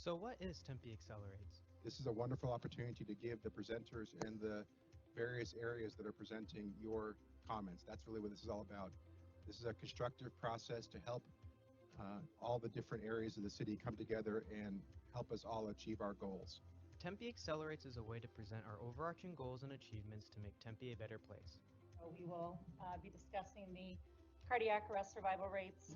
So what is Tempe Accelerates? This is a wonderful opportunity to give the presenters and the various areas that are presenting your comments. That's really what this is all about. This is a constructive process to help all the different areas of the city come together and help us all achieve our goals. Tempe Accelerates is a way to present our overarching goals and achievements to make Tempe a better place. We will be discussing the cardiac arrest survival rates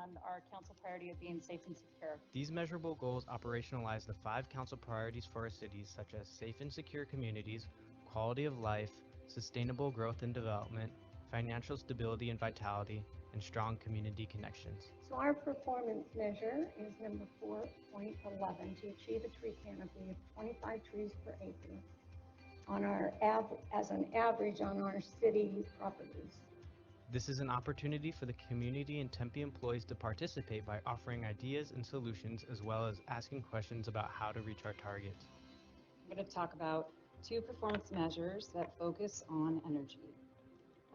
and our council priority of being safe and secure. These measurable goals operationalize the 5 council priorities for our cities, such as safe and secure communities, quality of life, sustainable growth and development, financial stability and vitality, and strong community connections. So our performance measure is number 4.11 to achieve a tree canopy of 25 trees per acre on our as an average on our city properties. This is an opportunity for the community and Tempe employees to participate by offering ideas and solutions, as well as asking questions about how to reach our targets. I'm going to talk about 2 performance measures that focus on energy.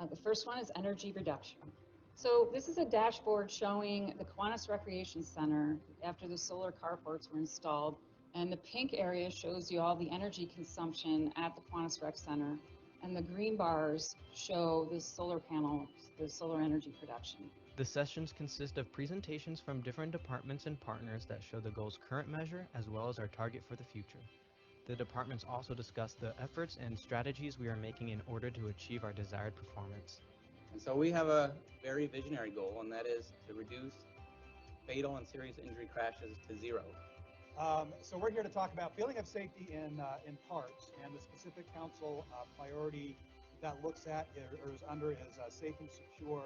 The first one is energy reduction. So this is a dashboard showing the Kiwanis Recreation Center after the solar carports were installed, and the pink area shows you all the energy consumption at the Kiwanis Rec Center, and the green bars show the solar panels, the solar energy production. The sessions consist of presentations from different departments and partners that show the goal's current measure as well as our target for the future. The departments also discuss the efforts and strategies we are making in order to achieve our desired performance. And so we have a very visionary goal, and that is to reduce fatal and serious injury crashes to 0. So we're here to talk about feeling of safety in parks, and the specific council priority that looks at or is under is safe and secure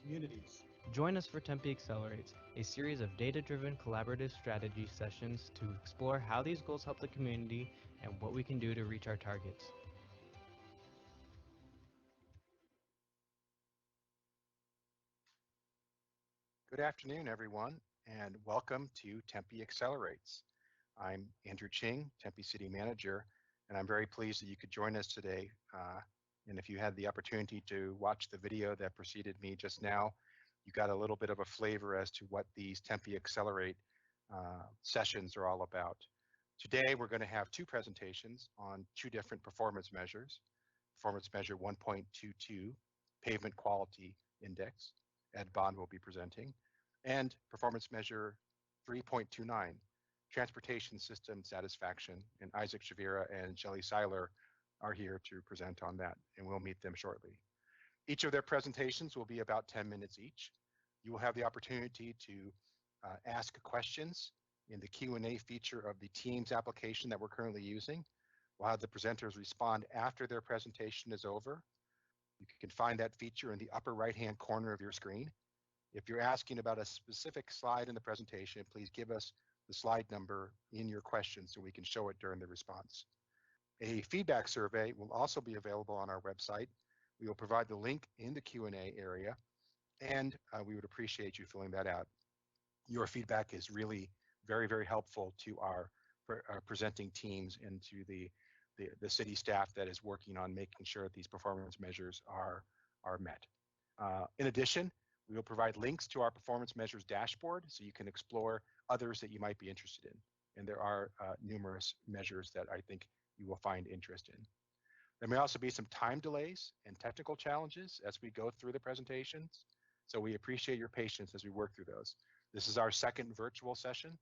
communities. Join us for Tempe Accelerates, a series of data-driven collaborative strategy sessions to explore how these goals help the community and what we can do to reach our targets. Good afternoon, everyone, and welcome to Tempe Accelerates. I'm Andrew Ching, Tempe City Manager, and I'm very pleased that you could join us today. And if you had the opportunity to watch the video that preceded me just now, you got a little bit of a flavor as to what these Tempe Accelerate sessions are all about. Today, we're going to have 2 presentations on 2 different performance measures. Performance measure 1.22, Pavement Quality Index, Ed Bond will be presenting, and performance measure 3.29, Transportation System Satisfaction, and Isaac Shavira and Shelley Seiler are here to present on that, and we'll meet them shortly. Each of their presentations will be about 10 minutes each. You will have the opportunity to ask questions in the Q&A feature of the Teams application that we're currently using. We'll have the presenters respond after their presentation is over. You can find that feature in the upper right-hand corner of your screen. If you're asking about a specific slide in the presentation, please give us the slide number in your question so we can show it during the response. A feedback survey will also be available on our website. We will provide the link in the Q&A area, and we would appreciate you filling that out. Your feedback is really very, very helpful to our presenting teams and to the city staff that is working on making sure that these performance measures are met. In addition, we will provide links to our performance measures dashboard so you can explore others that you might be interested in. And there are numerous measures that I think you will find interest in. There may also be some time delays and technical challenges as we go through the presentations. So we appreciate your patience as we work through those. This is our second virtual session.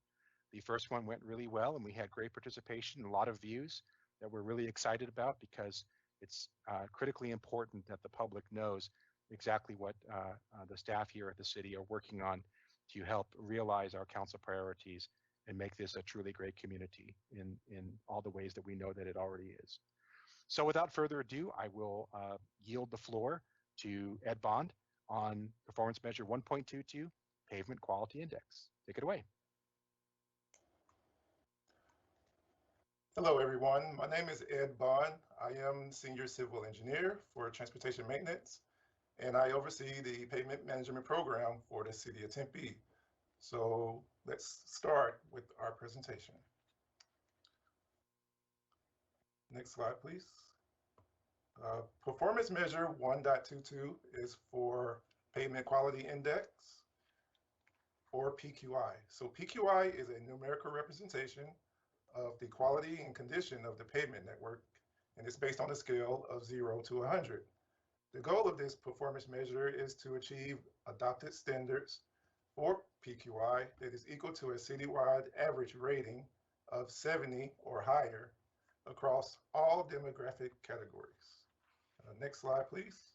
The first one went really well and we had great participation and a lot of views that we're really excited about because it's critically important that the public knows exactly what the staff here at the city are working on to help realize our council priorities and make this a truly great community in all the ways that we know that it already is. So without further ado, I will yield the floor to Ed Bond on performance measure 1.22, Pavement Quality Index. Take it away. Hello, everyone. My name is Ed Bond. I am Senior Civil Engineer for Transportation Maintenance, and I oversee the Pavement Management Program for the City of Tempe. So let's start with our presentation. Next slide, please. Performance measure 1.22 is for Pavement Quality Index. or PQI. So PQI is a numerical representation of the quality and condition of the pavement network, and it's based on a scale of 0 to 100. The goal of this performance measure is to achieve adopted standards for PQI that is equal to a citywide average rating of 70 or higher across all demographic categories. Next slide, please.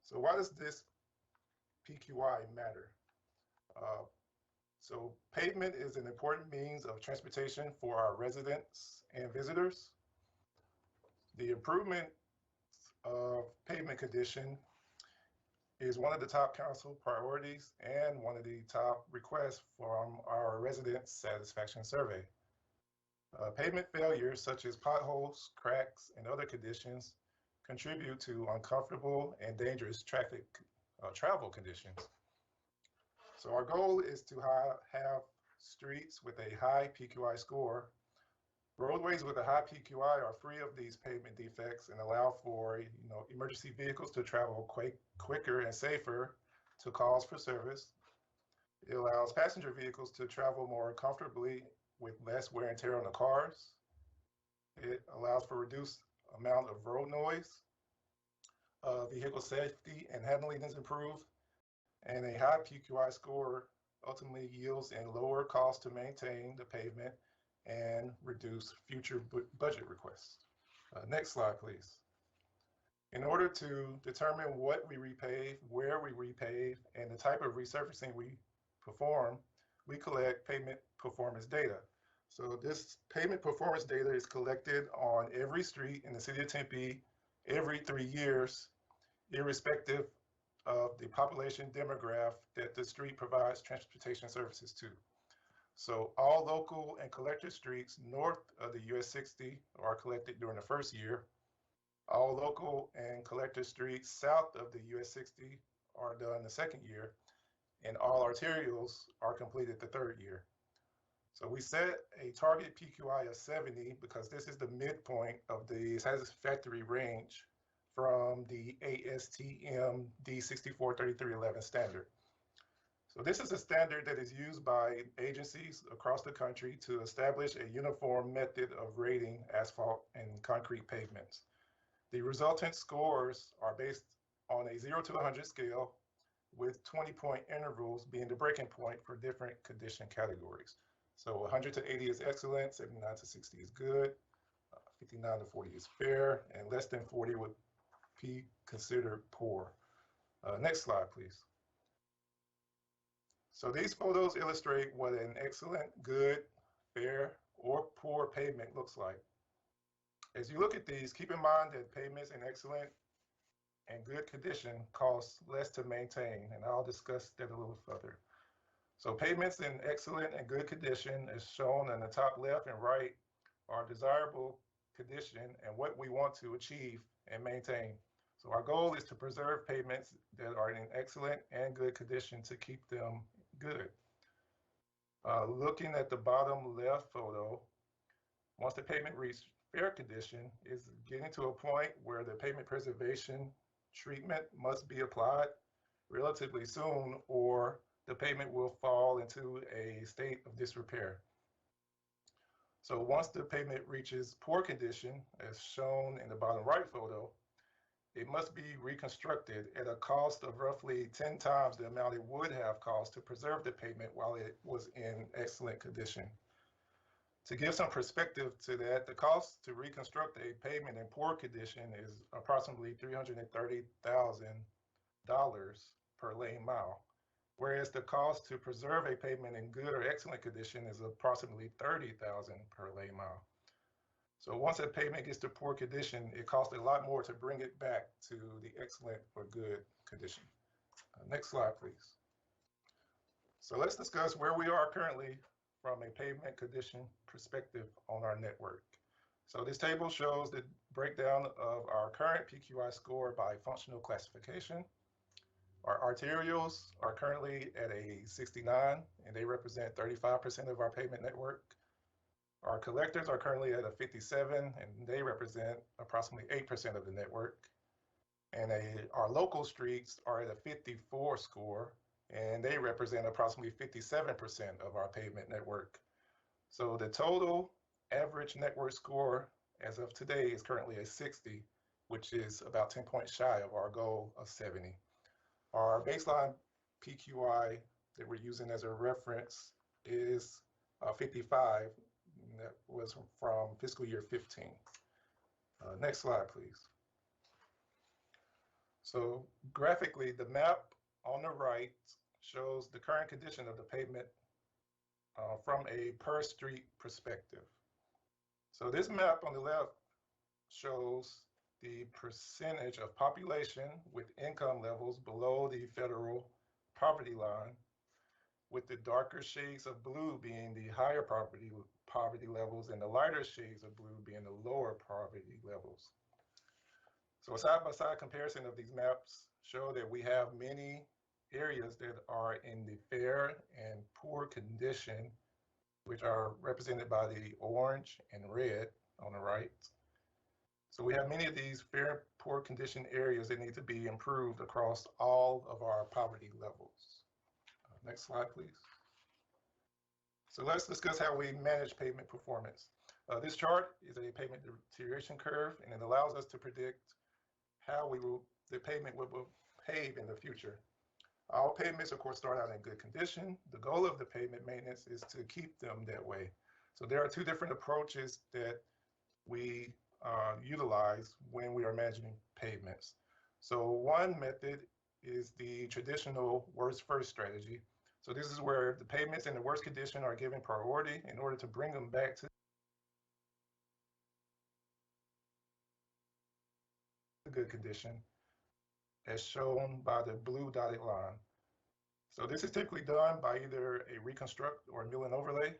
So why does this PQI matter? So pavement is an important means of transportation for our residents and visitors. The improvement of pavement condition is one of the top council priorities and one of the top requests from our resident satisfaction survey. Pavement failures such as potholes, cracks, and other conditions contribute to uncomfortable and dangerous travel conditions. So our goal is to have streets with a high PQI score. Roadways with a high PQI are free of these pavement defects and allow for emergency vehicles to travel quicker and safer to calls for service. It allows passenger vehicles to travel more comfortably with less wear and tear on the cars. It allows for reduced amount of road noise. Vehicle safety and handling is improved, and a high PQI score ultimately yields in lower cost to maintain the pavement and reduce future budget requests. Next slide, please. In order to determine what we repave, where we repave, and the type of resurfacing we perform, we collect pavement performance data. So this pavement performance data is collected on every street in the city of Tempe every 3 years, irrespective of the population demographic that the street provides transportation services to. So all local and collector streets north of the US 60 are collected during the first year. All local and collector streets south of the US 60 are done the second year, and all arterials are completed the third year. So we set a target PQI of 70 because this is the midpoint of the satisfactory range from the ASTM D643311 standard. So this is a standard that is used by agencies across the country to establish a uniform method of rating asphalt and concrete pavements. The resultant scores are based on a 0 to 100 scale, with 20-point intervals being the breaking point for different condition categories. So 100 to 80 is excellent, 79 to 60 is good, 59 to 40 is fair, and less than 40 would be considered poor. Next slide, please. So these photos illustrate what an excellent, good, fair, or poor pavement looks like. As you look at these, keep in mind that pavements in excellent and good condition cost less to maintain, and I'll discuss that a little further. So pavements in excellent and good condition, as shown in the top left and right, are desirable condition and what we want to achieve and maintain. So our goal is to preserve pavements that are in excellent and good condition to keep them good. Looking at the bottom left photo, once the pavement reaches fair condition, is getting to a point where the pavement preservation treatment must be applied relatively soon, or the pavement will fall into a state of disrepair. So once the pavement reaches poor condition, as shown in the bottom right photo, it must be reconstructed at a cost of roughly 10 times the amount it would have cost to preserve the pavement while it was in excellent condition. To give some perspective to that, the cost to reconstruct a pavement in poor condition is approximately $330,000 per lane mile, whereas the cost to preserve a pavement in good or excellent condition is approximately $30,000 per lane mile. So once a pavement gets to poor condition, it costs a lot more to bring it back to the excellent or good condition. Next slide, please. So let's discuss where we are currently from a pavement condition perspective on our network. So this table shows the breakdown of our current PQI score by functional classification. Our arterials are currently at a 69, and they represent 35% of our pavement network. Our collectors are currently at a 57, and they represent approximately 8% of the network. And our local streets are at a 54 score, and they represent approximately 57% of our pavement network. So the total average network score as of today is currently a 60, which is about 10 points shy of our goal of 70. Our baseline PQI that we're using as a reference is 55, and that was from fiscal year 15. Next slide, please. So graphically, the map on the right shows the current condition of the pavement from a per street perspective. So this map on the left shows the percentage of population with income levels below the federal poverty line, with the darker shades of blue being the higher poverty levels and the lighter shades of blue being the lower poverty levels. So a side-by-side comparison of these maps show that we have many areas that are in the fair and poor condition, which are represented by the orange and red on the right. So we have many of these fair and poor condition areas that need to be improved across all of our poverty levels. Next slide, please. So let's discuss how we manage pavement performance. This chart is a pavement deterioration curve, and it allows us to predict how the pavement will behave in the future. All pavements, of course, start out in good condition. The goal of the pavement maintenance is to keep them that way. So there are two different approaches that we utilize when we are managing pavements. So one method is the traditional worst first strategy. So this is where the pavements in the worst condition are given priority in order to bring them back to good condition, as shown by the blue dotted line. So this is typically done by either a reconstruct or a mill and overlay.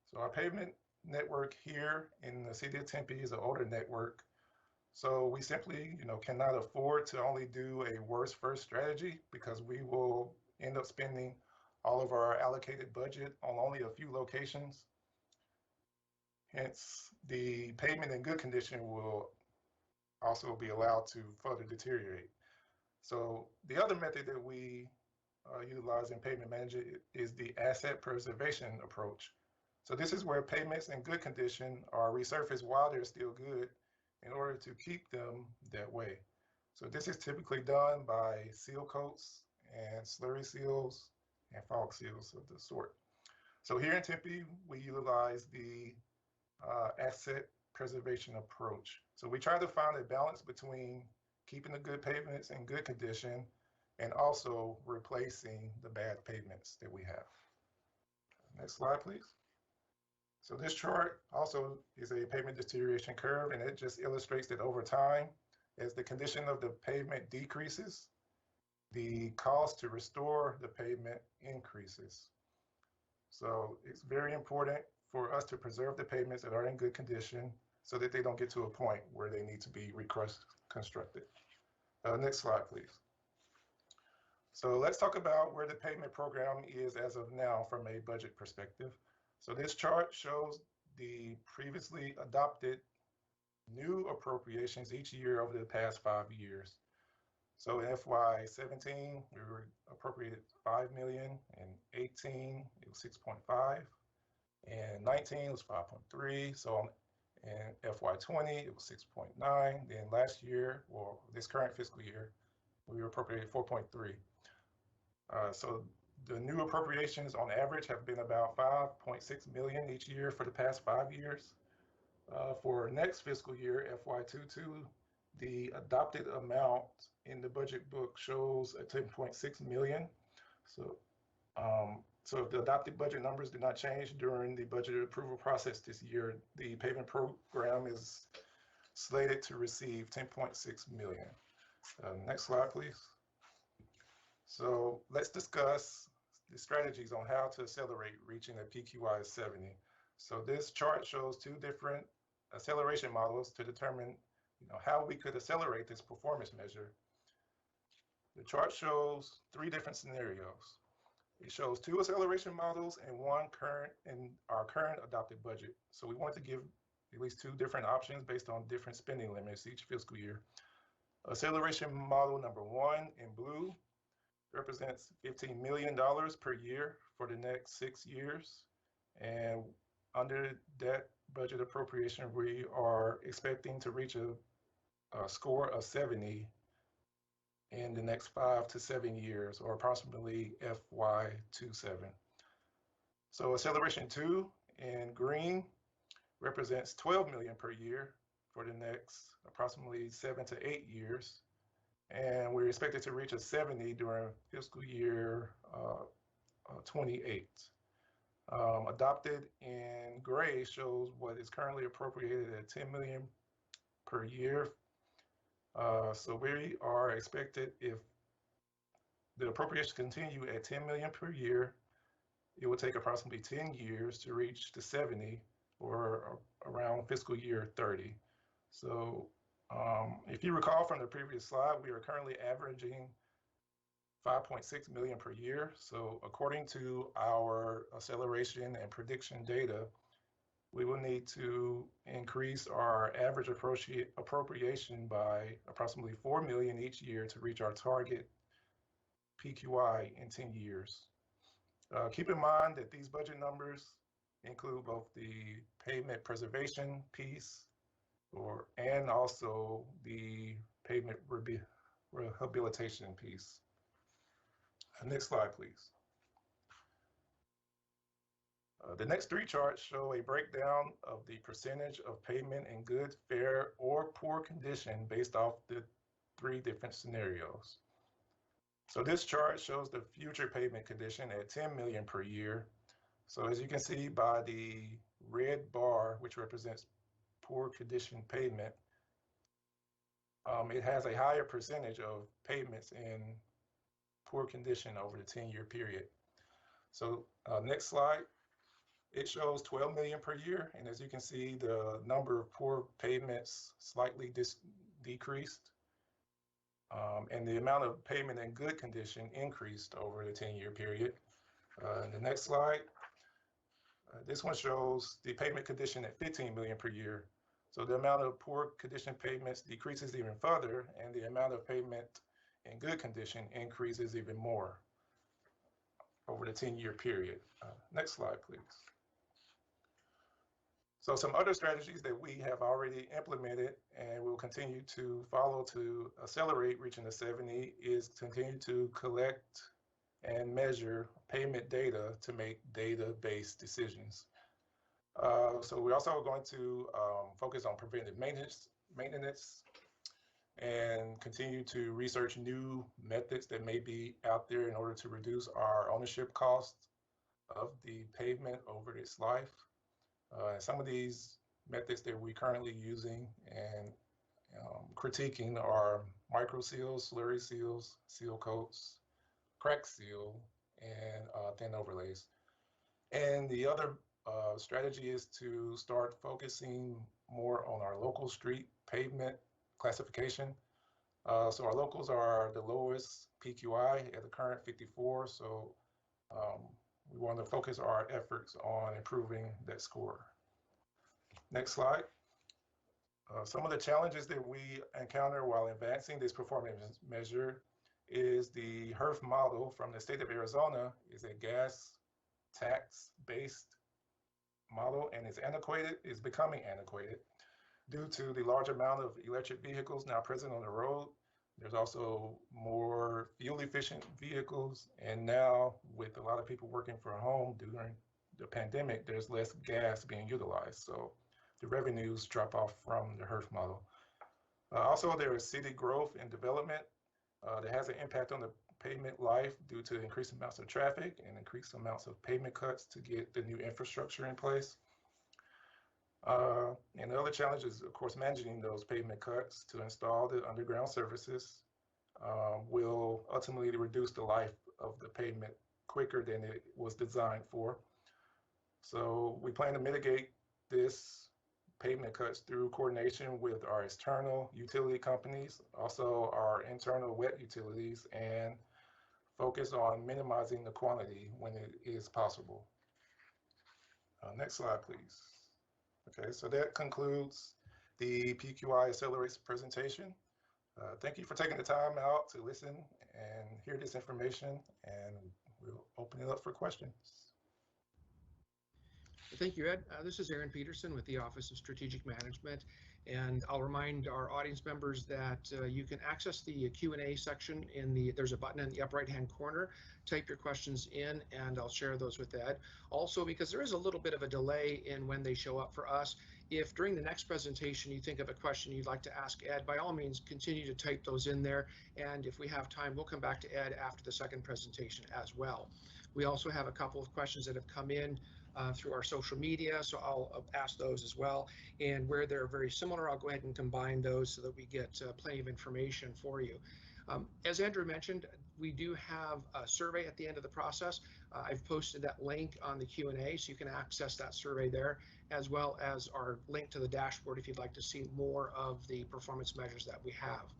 So our pavement network here in the city of Tempe is an older network. So we simply, cannot afford to only do a worst first strategy, because we will end up spending all of our allocated budget on only a few locations. Hence, the pavement in good condition will also be allowed to further deteriorate. So the other method that we utilize in pavement management is the asset preservation approach. So this is where pavements in good condition are resurfaced while they're still good in order to keep them that way. So this is typically done by seal coats and slurry seals and fog seals of the sort. So here in Tempe, we utilize the asset preservation approach. So we try to find a balance between keeping the good pavements in good condition and also replacing the bad pavements that we have. Next slide, please. So this chart also is a pavement deterioration curve, and it just illustrates that over time, as the condition of the pavement decreases, the cost to restore the pavement increases. So it's very important for us to preserve the pavements that are in good condition so that they don't get to a point where they need to be reconstructed. Next slide, please. So let's talk about where the pavement program is as of now from a budget perspective. So this chart shows the previously adopted new appropriations each year over the past 5 years. So in FY17, we were appropriated 5 million. In 18, it was 6.5. And 19, it was 5.3. So in FY20, it was 6.9. Then last year, or this current fiscal year, we were appropriated 4.3. So the new appropriations on average have been about 5.6 million each year for the past 5 years. For next fiscal year, FY22, the adopted amount in the budget book shows a 10.6 million. So if the adopted budget numbers do not change during the budget approval process this year, the pavement program is slated to receive 10.6 million. Next slide, please. So let's discuss the strategies on how to accelerate reaching a PQI of 70. So this chart shows two different acceleration models to determine how we could accelerate this performance measure. The chart shows 3 different scenarios. It shows 2 acceleration models and one in our current adopted budget. So we want to give at least 2 different options based on different spending limits each fiscal year. Acceleration model number 1 in blue represents $15 million per year for the next 6 years. And under that budget appropriation, we are expecting to reach a score of 70 in the next 5 to 7 years, or approximately FY27. So acceleration 2 in green represents 12 million per year for the next approximately 7 to 8 years. And we're expected to reach a 70 during fiscal year 28. Adopted in gray shows what is currently appropriated at 10 million per year. So we are expected, if the appropriations continue at 10 million per year, it will take approximately 10 years to reach the 70, or around fiscal year 30. So if you recall from the previous slide, we are currently averaging 5.6 million per year. So according to our acceleration and prediction data, we will need to increase our average appropriation by approximately 4 million each year to reach our target PQI in 10 years. Keep in mind that these budget numbers include both the pavement preservation piece and also the pavement rehabilitation piece. Next slide, please. The next 3 charts show a breakdown of the percentage of pavement in good, fair, or poor condition based off the 3 different scenarios. So this chart shows the future pavement condition at 10 million per year. So as you can see by the red bar, which represents poor condition pavement, it has a higher percentage of pavements in poor condition over the 10-year period. So next slide, it shows 12 million per year. And as you can see, the number of poor pavements slightly decreased. And the amount of pavement in good condition increased over the 10-year period. The next slide, this one shows the pavement condition at 15 million per year. So the amount of poor condition pavements decreases even further, and the amount of pavement in good condition increases even more over the 10-year period. Next slide, please. So some other strategies that we have already implemented and will continue to follow to accelerate reaching the 70 is continue to collect and measure pavement data to make data-based decisions. So we're also going to focus on preventive maintenance and continue to research new methods that may be out there in order to reduce our ownership cost of the pavement over its life. Some of these methods that we're currently using and critiquing are micro seals, slurry seals, seal coats, crack seal, and thin overlays. And the other strategy is to start focusing more on our local street pavement classification. So our locals are the lowest PQI at the current 54. So we want to focus our efforts on improving that score. Next slide. Some of the challenges that we encounter while advancing this performance measure is the HERF model from the state of Arizona is a gas tax-based model, and is becoming antiquated due to the large amount of electric vehicles now present on the road. There's also more fuel-efficient vehicles, and now with a lot of people working from home during the pandemic, there's less gas being utilized. So the revenues drop off from the HERF model. Also, there is city growth and development that has an impact on the pavement life due to increased amounts of traffic and increased amounts of pavement cuts to get the new infrastructure in place. And the other challenge is, of course, managing those pavement cuts to install the underground services will ultimately reduce the life of the pavement quicker than it was designed for. So we plan to mitigate this pavement cuts through coordination with our external utility companies, also our internal wet utilities, and focus on minimizing the quantity when it is possible. Next slide, please. Okay, so that concludes the PQI Accelerates presentation. Thank you for taking the time out to listen and hear this information, and we'll open it up for questions. Thank you, Ed. This is Aaron Peterson with the Office of Strategic Management, and I'll remind our audience members that you can access the Q&A section there's a button in the upper right-hand corner. Type your questions in, and I'll share those with Ed. Also, because there is a little bit of a delay in when they show up for us, if during the next presentation you think of a question you'd like to ask Ed, by all means, continue to type those in there, and if we have time, we'll come back to Ed after the second presentation as well. We also have a couple of questions that have come in through our social media, so I'll ask those as well. And where they're very similar, I'll go ahead and combine those so that we get plenty of information for you. As Andrew mentioned, we do have a survey at the end of the process. I've posted that link on the Q&A, so you can access that survey there, as well as our link to the dashboard if you'd like to see more of the performance measures that we have.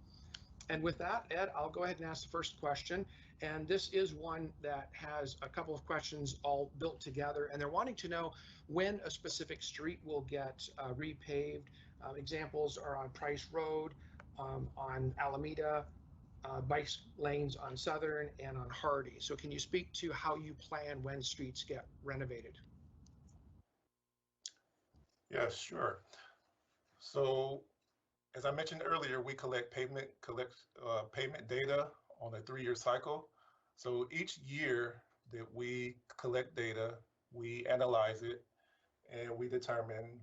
And with that, Ed, I'll go ahead and ask the first question. And this is one that has a couple of questions all built together, and they're wanting to know when a specific street will get repaved. Examples are on Price Road, on Alameda, bike lanes on Southern, and on Hardy. So can you speak to how you plan when streets get renovated? Yeah, sure. So as I mentioned earlier, we collect pavement data on a 3-year cycle. So each year that we collect data, we analyze it, and we determine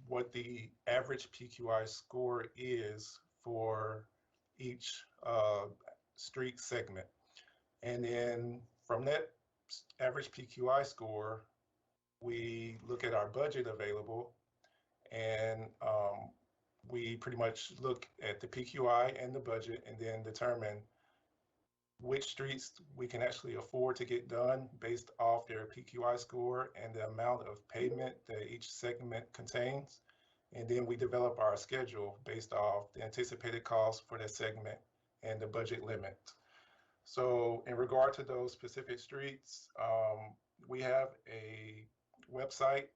what the average PQI score is for each street segment. And then from that average PQI score, we look at our budget available, and we pretty much look at the PQI and the budget, and then determine which streets we can actually afford to get done based off their PQI score and the amount of pavement that each segment contains. And then we develop our schedule based off the anticipated cost for that segment and the budget limit. So in regard to those specific streets, we have a website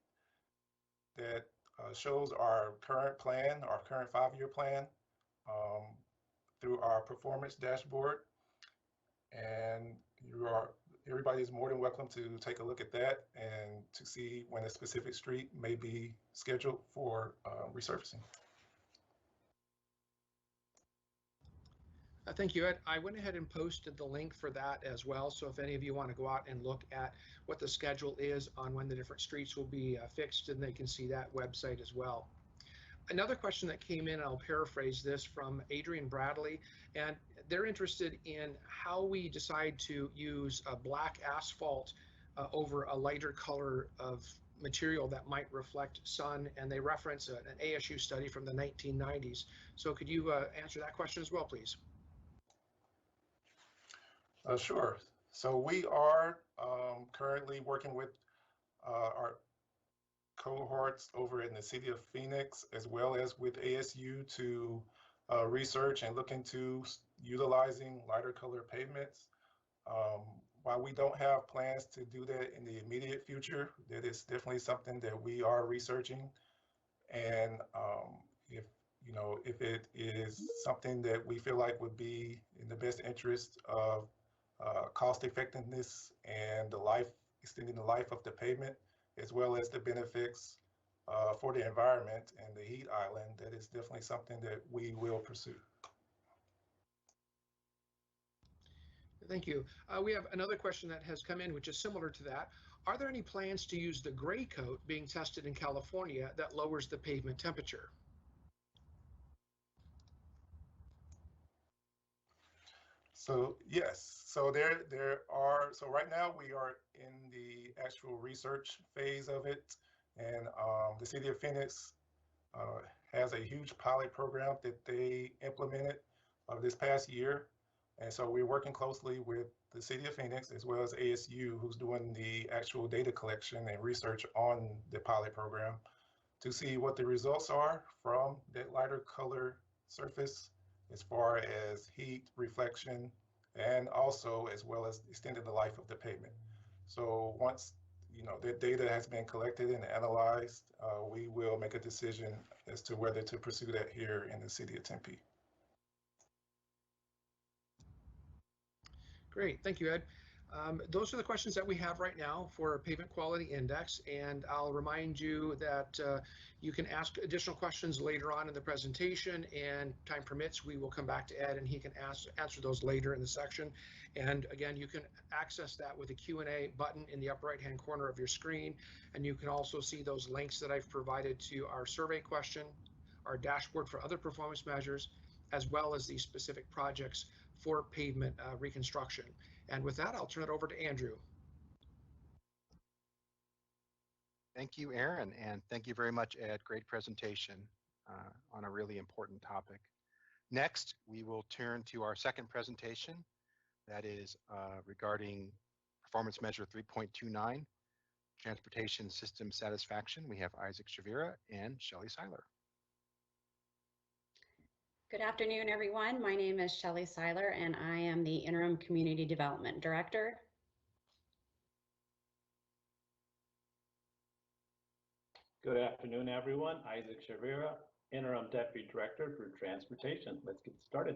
that shows our current plan, our current 5-year plan, through our performance dashboard. And everybody is more than welcome to take a look at that and to see when a specific street may be scheduled for resurfacing. Thank you, Ed. I went ahead and posted the link for that as well. So if any of you want to go out and look at what the schedule is on when the different streets will be fixed, then they can see that website as well. Another question that came in, and I'll paraphrase this, from Adrian Bradley, and they're interested in how we decide to use a black asphalt over a lighter color of material that might reflect sun, and they reference an ASU study from the 1990s. So could you answer that question as well, please? Sure. So we are currently working with our cohorts over in the city of Phoenix, as well as with ASU, to research and look into utilizing lighter color pavements. While we don't have plans to do that in the immediate future, that is definitely something that we are researching. And if it is something that we feel like would be in the best interest of cost effectiveness and extending the life of the pavement, as well as the benefits for the environment and the heat island, that is definitely something that we will pursue. Thank you. We have another question that has come in, which is similar to that. Are there any plans to use the gray coat being tested in California that lowers the pavement temperature? So yes, so there are, so right now we are in the actual research phase of it, and the city of Phoenix has a huge pilot program that they implemented this past year. And so we're working closely with the city of Phoenix, as well as ASU, who's doing the actual data collection and research on the pilot program, to see what the results are from that lighter color surface, as far as heat, reflection, and also as well as extending the life of the pavement. So once the data has been collected and analyzed, we will make a decision as to whether to pursue that here in the city of Tempe. Great, thank you, Ed. Those are the questions that we have right now for Pavement Quality Index, and I'll remind you that you can ask additional questions later on in the presentation, and time permits, we will come back to Ed and he can answer those later in the section. And again, you can access that with a Q&A button in the upper right-hand corner of your screen, and you can also see those links that I've provided to our survey question, our dashboard for other performance measures, as well as these specific projects for pavement reconstruction. And with that, I'll turn it over to Andrew. Thank you, Aaron, and thank you very much, Ed. Great presentation on a really important topic. Next, we will turn to our second presentation. That is regarding performance measure 3.29, transportation system satisfaction. We have Isaac Shavira and Shelley Seiler. Good afternoon, everyone. My name is Shelley Seiler, and I am the Interim Community Development Director. Good afternoon, everyone. Isaac Shavira, Interim Deputy Director for Transportation. Let's get started.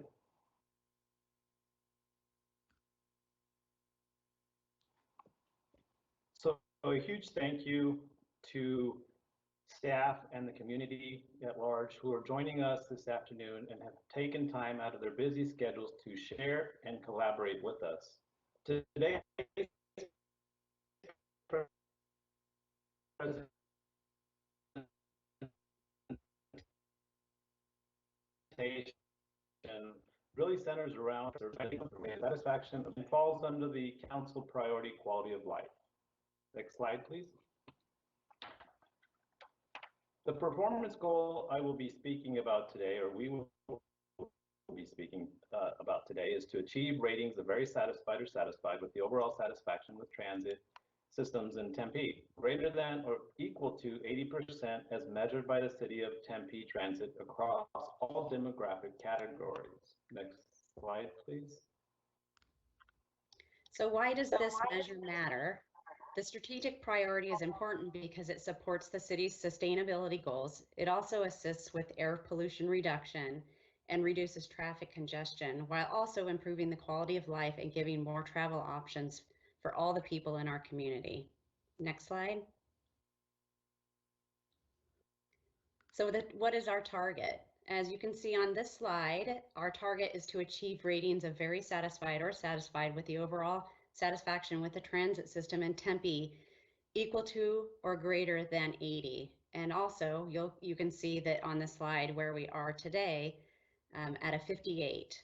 So a huge thank you to staff and the community at large who are joining us this afternoon and have taken time out of their busy schedules to share and collaborate with us. Today, really centers around satisfaction and falls under the council priority quality of life. Next slide, please. The performance goal I will be speaking about today, or we will be speaking about today, is to achieve ratings of very satisfied or satisfied with the overall satisfaction with transit systems in Tempe, greater than or equal to 80% as measured by the City of Tempe Transit across all demographic categories. Next slide, please. So why does this measure matter? The strategic priority is important because it supports the city's sustainability goals. It also assists with air pollution reduction and reduces traffic congestion, while also improving the quality of life and giving more travel options for all the people in our community. Next slide. So what is our target? As you can see on this slide, our target is to achieve ratings of very satisfied or satisfied with the overall satisfaction with the transit system in Tempe equal to or greater than 80. And also you can see that on the slide where we are today at a 58.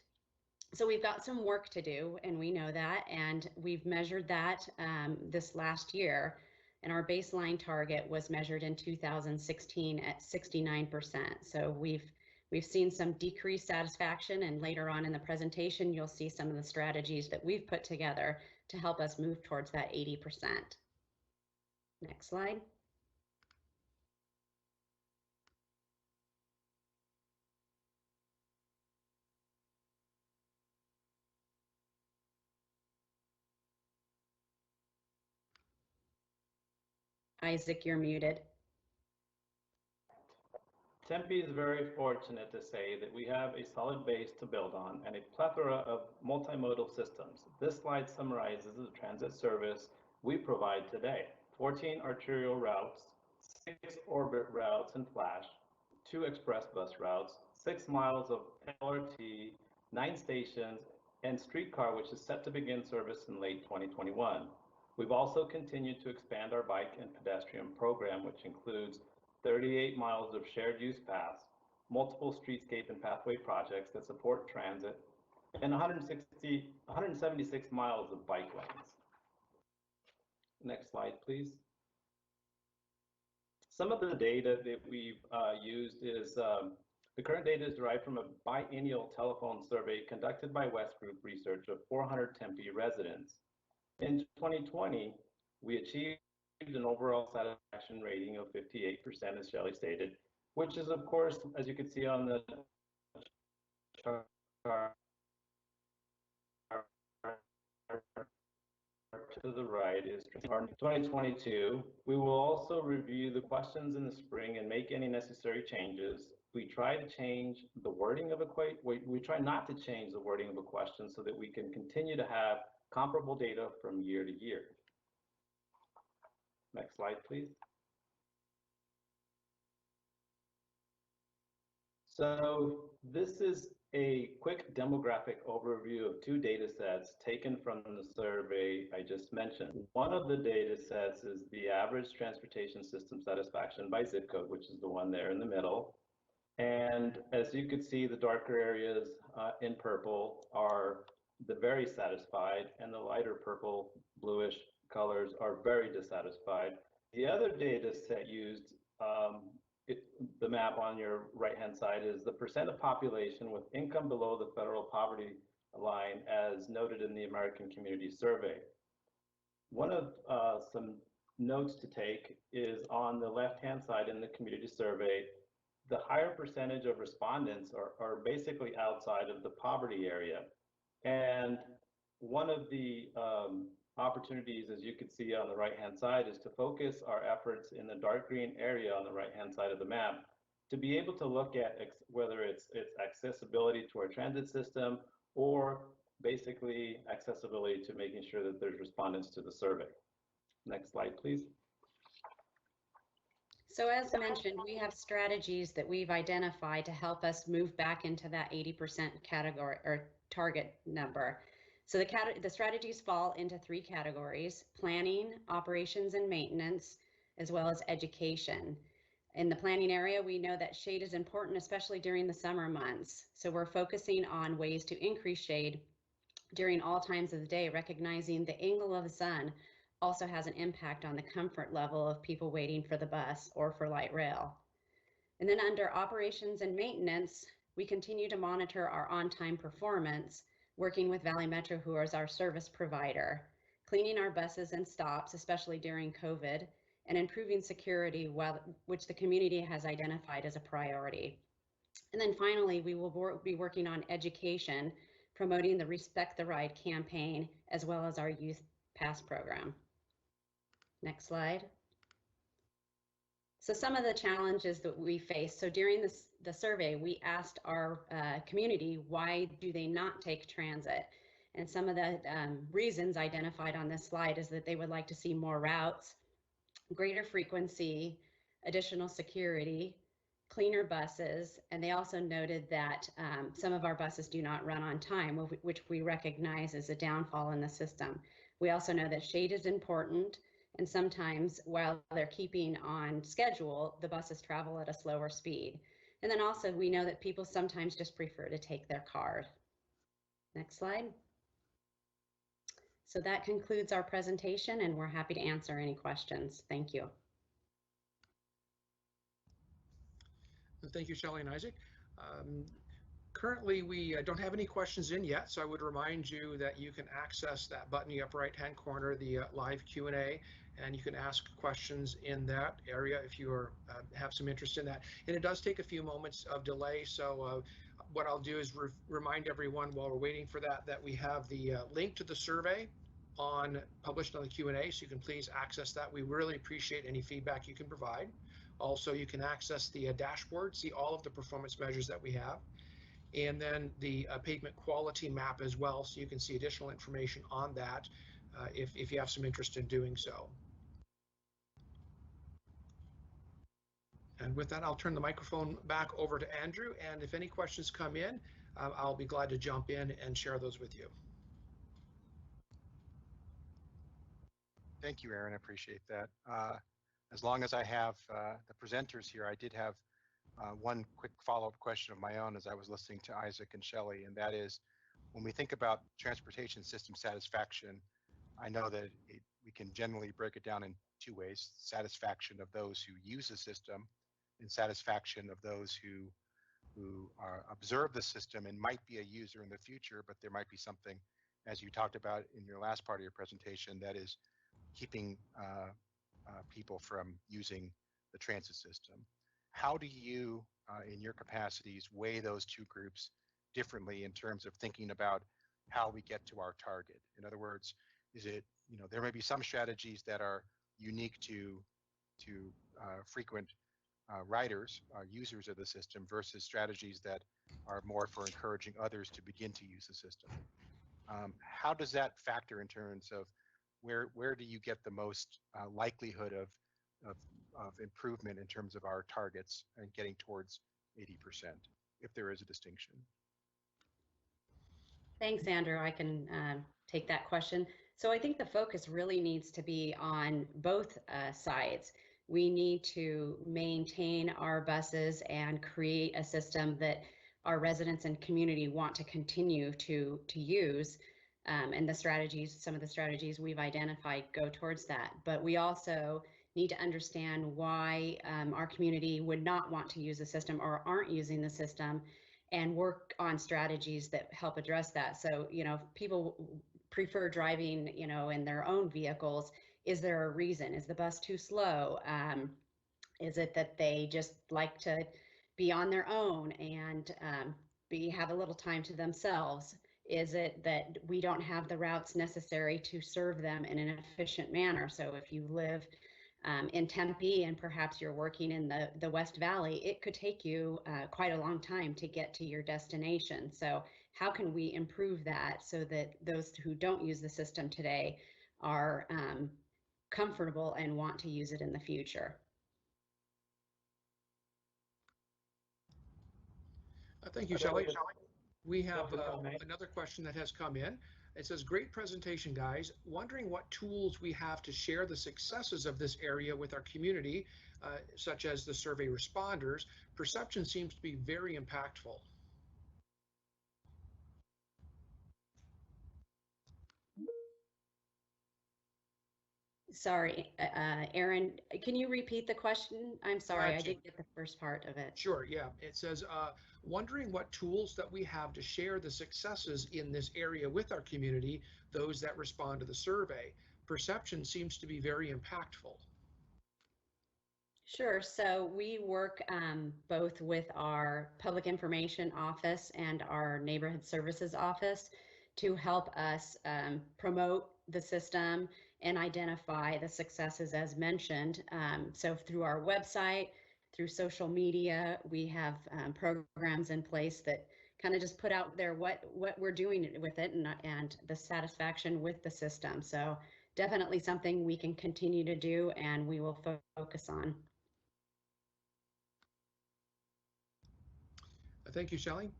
So we've got some work to do, and we know that, and we've measured that this last year, and our baseline target was measured in 2016 at 69%. So we've seen some decreased satisfaction, and later on in the presentation, you'll see some of the strategies that we've put together to help us move towards that 80%. Next slide. Isaac, you're muted. Tempe is very fortunate to say that we have a solid base to build on and a plethora of multimodal systems. This slide summarizes the transit service we provide today. 14 arterial routes, 6 orbit routes and flash, 2 express bus routes, 6 miles of LRT, 9 stations, and streetcar, which is set to begin service in late 2021. We've also continued to expand our bike and pedestrian program, which includes 38 miles of shared use paths, multiple streetscape and pathway projects that support transit, and 176 miles of bike lanes. Next slide, please. Some of the data that we've used is, the current data is derived from a biennial telephone survey conducted by West Group Research of 400 Tempe residents. In 2020, we achieved an overall satisfaction rating of 58%, as Shelley stated, which is, of course, as you can see on the chart to the right, is 2022. We will also review the questions in the spring and make any necessary changes. We try to change the wording of we try not to change the wording of a question so that we can continue to have comparable data from year to year. Next slide, please. So this is a quick demographic overview of two data sets taken from the survey I just mentioned. One of the data sets is the average transportation system satisfaction by zip code, which is the one there in the middle. And as you could see, the darker areas in purple are the very satisfied, and the lighter purple, bluish colors are very dissatisfied. The other data set used, the map on your right-hand side, is the percent of population with income below the federal poverty line as noted in the American Community Survey. One of some notes to take is on the left-hand side in the community survey, the higher percentage of respondents are basically outside of the poverty area. And one of the opportunities, as you can see on the right-hand side, is to focus our efforts in the dark green area on the right-hand side of the map to be able to look at whether it's accessibility to our transit system or basically accessibility to making sure that there's respondents to the survey. Next slide, please. So as mentioned, we have strategies that we've identified to help us move back into that 80% category or target number. So the strategies fall into three categories: planning, operations and maintenance, as well as education. In the planning area, we know that shade is important, especially during the summer months. So we're focusing on ways to increase shade during all times of the day, recognizing the angle of the sun also has an impact on the comfort level of people waiting for the bus or for light rail. And then under operations and maintenance, we continue to monitor our on-time performance, working with Valley Metro, who is our service provider, cleaning our buses and stops, especially during COVID, and improving security, which the community has identified as a priority. And then finally, we will be working on education, promoting the Respect the Ride campaign, as well as our Youth Pass program. Next slide. So some of the challenges that we face. So during the survey, we asked our community, why do they not take transit? And some of the reasons identified on this slide is that they would like to see more routes, greater frequency, additional security, cleaner buses, and they also noted that some of our buses do not run on time, which we recognize as a downfall in the system. We also know that shade is important, and sometimes while they're keeping on schedule, the buses travel at a slower speed. And then also we know that people sometimes just prefer to take their car. Next slide. So that concludes our presentation, and we're happy to answer any questions. Thank you. Thank you, Shelley and Isaac. Currently, we don't have any questions in yet, so I would remind you that you can access that button in the upper right-hand corner, the live Q&A, and you can ask questions in that area if you have some interest in that. And it does take a few moments of delay, so what I'll do is remind everyone while we're waiting for that we have the link to the survey published on the Q&A, so you can please access that. We really appreciate any feedback you can provide. Also, you can access the dashboard, see all of the performance measures that we have, and then the pavement quality map as well, so you can see additional information on that if you have some interest in doing so. And with that, I'll turn the microphone back over to Andrew, and if any questions come in, I'll be glad to jump in and share those with you. Thank you, Aaron. I appreciate that. As long as I have the presenters here, I did have one quick follow-up question of my own as I was listening to Isaac and Shelley, and that is, when we think about transportation system satisfaction, I know that we can generally break it down in two ways: satisfaction of those who use the system and satisfaction of those who observe the system and might be a user in the future, but there might be something, as you talked about in your last part of your presentation, that is keeping people from using the transit system. How do you, in your capacities, weigh those two groups differently in terms of thinking about how we get to our target? In other words, is it, there may be some strategies that are unique to frequent riders, users of the system, versus strategies that are more for encouraging others to begin to use the system. How does that factor in terms of where do you get the most likelihood of improvement in terms of our targets and getting towards 80%, if there is a distinction? Thanks, Andrew. I can take that question. So I think the focus really needs to be on both sides. We need to maintain our buses and create a system that our residents and community want to continue to use. And the strategies, some of the strategies we've identified go towards that. But we also need to understand why our community would not want to use the system or aren't using the system, and work on strategies that help address that. So, you know, if people prefer driving, you know, in their own vehicles, is there a reason? Is the bus too slow? Is it that they just like to be on their own and have a little time to themselves? Is it that we don't have the routes necessary to serve them in an efficient manner? So if you live in Tempe and perhaps you're working in the West Valley, it could take you quite a long time to get to your destination. So how can we improve that so that those who don't use the system today are comfortable and want to use it in the future? Thank you, Shelley. We have another question that has come in. It says, great presentation, guys. Wondering what tools we have to share the successes of this area with our community, such as the survey responders. Perception seems to be very impactful. Sorry, Aaron, can you repeat the question? I'm sorry, I didn't get the first part of it. Sure, yeah. It says, wondering what tools that we have to share the successes in this area with our community, those that respond to the survey. Perception seems to be very impactful. Sure. So we work both with our public information office and our neighborhood services office to help us promote the system and identify the successes as mentioned. So through our website, through social media, we have programs in place that kind of just put out there what we're doing with it and the satisfaction with the system. So definitely something we can continue to do and we will focus on. Thank you, Shelley.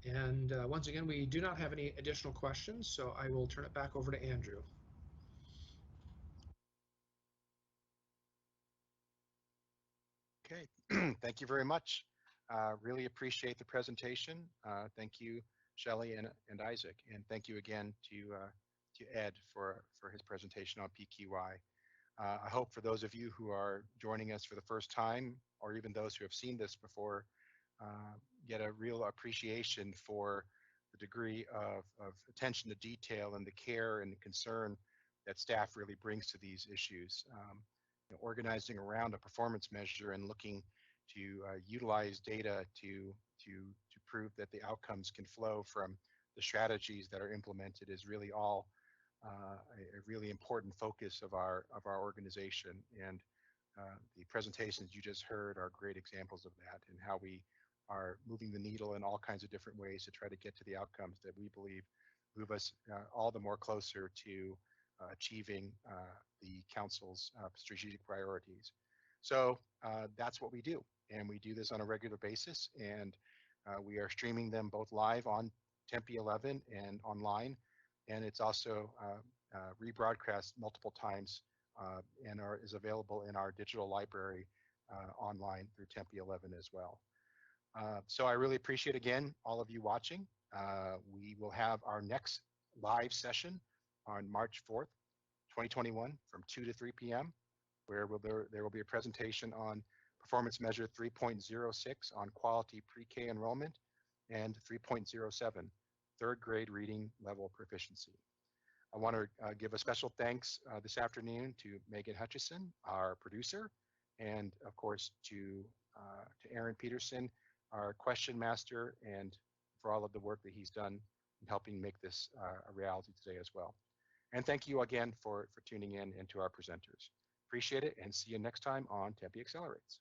And once again, we do not have any additional questions, so I will turn it back over to Andrew. Okay, thank you very much. Really appreciate the presentation. Thank you, Shelley and Isaac, and thank you again to Ed for his presentation on PQI. I hope for those of you who are joining us for the first time, or even those who have seen this before, get a real appreciation for the degree of attention to detail and the care and the concern that staff really brings to these issues. Organizing around a performance measure and looking to utilize data to prove that the outcomes can flow from the strategies that are implemented is really all a really important focus of our organization. And the presentations you just heard are great examples of that, and how we are moving the needle in all kinds of different ways to try to get to the outcomes that we believe move us all the more closer to achieving the council's strategic priorities. So that's what we do, and we do this on a regular basis, and we are streaming them both live on Tempe 11 and online, and it's also rebroadcast multiple times and is available in our digital library online through Tempe 11 as well. So I really appreciate, again, all of you watching. We will have our next live session on March 4th, 2021 from 2 to 3 p.m., where there will be a presentation on performance measure 3.06 on quality pre-K enrollment and 3.07, third grade reading level proficiency. I want to give a special thanks this afternoon to Megan Hutchison, our producer, and of course to Aaron Peterson, our question master, and for all of the work that he's done in helping make this a reality today as well. And thank you again for tuning in and to our presenters. Appreciate it, and see you next time on Tempe Accelerates.